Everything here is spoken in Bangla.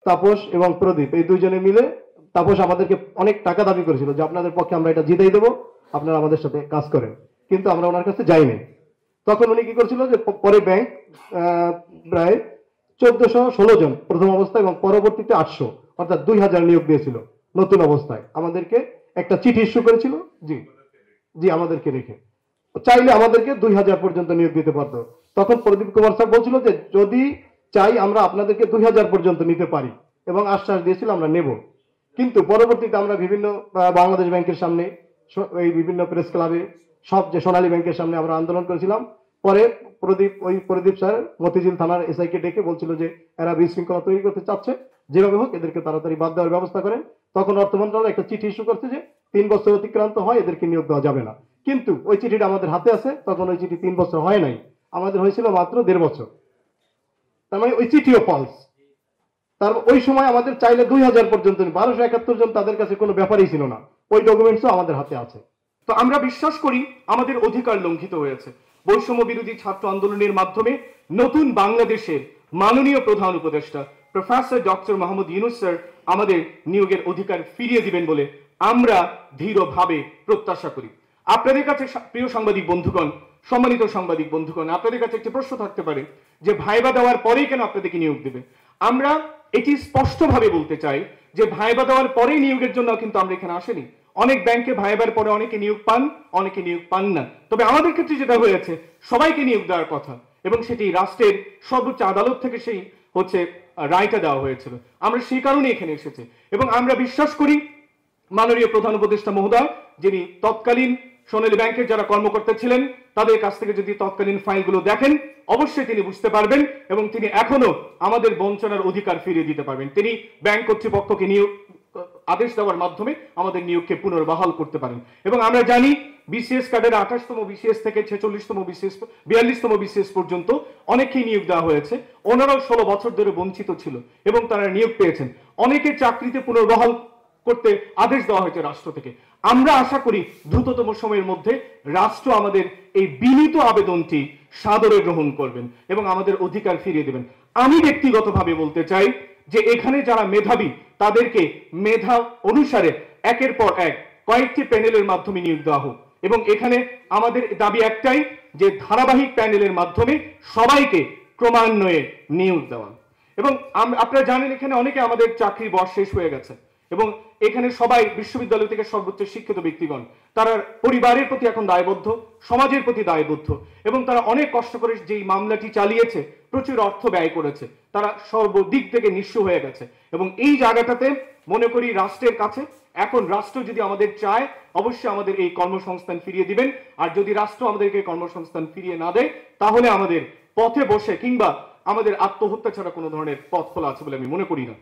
তাপস এবং প্রদীপ এই দুইজনে মিলে, তাপস আমাদেরকে অনেক টাকা দাবি করেছিল যে আপনাদের পক্ষে আমরা এটা জিতাই দেবো, আপনারা আমাদের সাথে কাজ করেন, কিন্তু আমরা ওনার কাছে যাইনি। তখন উনি কি করছিল যে পরে ব্যাংক প্রায় 1416 জন প্রথম অবস্থায় এবং পরবর্তীতে 800 অর্থাৎ 2000 নিয়োগ দিয়েছিল নতুন অবস্থায়। আমাদেরকে একটা চিঠি ইস্যু করেছিল, জি জি, আমাদেরকে রেখে চাইলে আমাদেরকে 2000 পর্যন্ত নিয়োগ দিতে পারতো। তখন প্রদীপ কুমার স্যার বলছিল যে যদি চাই আমরা আপনাদেরকে 2000 পর্যন্ত নিতে পারি, এবং আশ্বাস দিয়েছিল আমরা নেব। কিন্তু পরবর্তীতে আমরা বিভিন্ন বাংলাদেশ ব্যাংকের সামনে, এই বিভিন্ন প্রেস ক্লাবে, সব যে সোনালী ব্যাংকের সামনে আমরা আন্দোলন করেছিলাম। পরে প্রদীপ স্যার মতিঝিল থানার এসআই কে ডেকে বলছিল যে এরা বিশৃঙ্খলা তৈরি করতে চাচ্ছে, যেভাবে হোক এদেরকে তাড়াতাড়ি বাদ দেওয়ার ব্যবস্থা করেন। তখন অর্থ মন্ত্রণালয় একটা চিঠি ইস্যু করছে যে 3 বছর অতিক্রান্ত হয় এদেরকে নিয়োগ দেওয়া যাবে না। কিন্তু ওই চিঠিটা আমাদের হাতে আছে, তখন ওই চিঠি 3 বছর হয় নাই, আমাদের হয়েছিল মাত্র 1.5 বছর। তার মানে ওই চিঠিও ফলস। তার ওই সময় আমাদের চাইলে 2000 পর্যন্ত, 1271 জন, তাদের কাছে কোনো ব্যাপারই ছিল না। ওই ডকুমেন্টসও আমাদের হাতে আছে। তো আমরা বিশ্বাস করি আমাদের অধিকার লঙ্ঘিত হয়েছে। বৈষম্য বিরোধী ছাত্র আন্দোলনের মাধ্যমে নতুন বাংলাদেশের মাননীয় প্রধান উপদেষ্টা professor doctor Mohammad Yunus sir আমাদের নিয়োগের অধিকার ফিরিয়ে দিবেন বলে আমরা দৃঢ়ভাবে প্রত্যাশা করি। আপনাদের কাছে প্রিয় সাংবাদিক বন্ধুগণ, সম্মানিত সাংবাদিক বন্ধুগণ, আপনাদের কাছে একটি প্রশ্ন থাকতে পারে যে ভাইবা দেওয়ার পরেই কেন আপনাদেরকে নিয়োগ দেবে। আমরা এটি স্পষ্টভাবে বলতে চাই যে ভাইবা দেওয়ার পরেই নিয়োগের জন্য কিন্তু আমরা এখানে আসেনি। অনেক ব্যাংকে ভাইবার পরে অনেকে নিয়োগ পান, অনেকে নিয়োগ পান না। তবে আমাদের ক্ষেত্রে যেটা হয়েছে, সবাইকে নিয়োগ দেওয়ার কথা, এবং সেটি রাষ্ট্রের সর্বোচ্চ আদালত থেকে সেই রায়টা দেওয়া হয়েছিল। আমরা সেই কারণে এখানে এসেছি, এবং আমরা বিশ্বাস করি মাননীয় প্রধান উপদেষ্টা মহোদয়, যিনি তৎকালীন সোনালী ব্যাংকের যারা কর্মকর্তা ছিলেন তাদের কাছ থেকে যদি তৎকালীন ফাইলগুলো দেখেন, অবশ্যই তিনি বুঝতে পারবেন এবং তিনি এখনো আমাদের বঞ্চনার অধিকার ফিরিয়ে দিতে পারবেন। তিনি ব্যাংক কর্তৃপক্ষকে নিয়োগ আদেশ দেওয়ার মাধ্যমে আমাদের নিয়োগকে পুনর্বহাল করতে পারেন। এবং আমরা জানি বিসিএস কার্ডের 28তম বিসিএস থেকে 46তম বিসিএস, 42তম বিসিএস পর্যন্ত অনেকেই নিয়োগ দেওয়া হয়েছে। ওনারাও 16 বছর ধরে বঞ্চিত ছিল এবং তারা নিয়োগ পেয়েছেন। অনেকের চাকরিতে পুনর্বহাল করতে আদেশ দেওয়া হয়েছে রাষ্ট্র থেকে। আমরা আশা করি দ্রুততম সময়ের মধ্যে রাষ্ট্র আমাদের এই বিনীত আবেদনটি সাদরে গ্রহণ করবেন এবং আমাদের অধিকার ফিরিয়ে দেবেন। আমি ব্যক্তিগতভাবে বলতে চাই যে এখানে যারা মেধাবী তাদেরকে মেধা অনুসারে একের পর এক কয়েকটি প্যানেলের মাধ্যমে নিয়োগ দেওয়া হোক, এবং এখানে আমাদের দাবি একটাই যে ধারাবাহিক প্যানেলের মাধ্যমে সবাইকে ক্রমান্বয়ে নিয়োগ দেওয়া। এবং আপনারা জানেন এখানে অনেকে আমাদের চাকরির বয়স শেষ হয়ে গেছে, এবং এখানে সবাই বিশ্ববিদ্যালয় থেকে সর্বোচ্চ শিক্ষিত ব্যক্তিগণ, তারা পরিবারের প্রতি এখন দায়বদ্ধ, সমাজের প্রতি দায়বদ্ধ, এবং তারা অনেক কষ্ট করে যেই মামলাটি চালিয়েছে, প্রচুর অর্থ ব্যয় করেছে, তারা সর্বদিক থেকে নিঃস্ব হয়ে গেছে। এবং এই জায়গাটাতে মনে করি রাষ্ট্রের কাছে এখন, রাষ্ট্র যদি আমাদের চায় অবশ্যই আমাদের এই কর্মসংস্থান ফিরিয়ে দিবেন। আর যদি রাষ্ট্র আমাদেরকে কর্মসংস্থান ফিরিয়ে না দেয়, তাহলে আমাদের পথে বসে কিংবা আমাদের আত্মহত্যা ছাড়া কোনো ধরনের পথ খোলা আছে বলে আমি মনে করি না।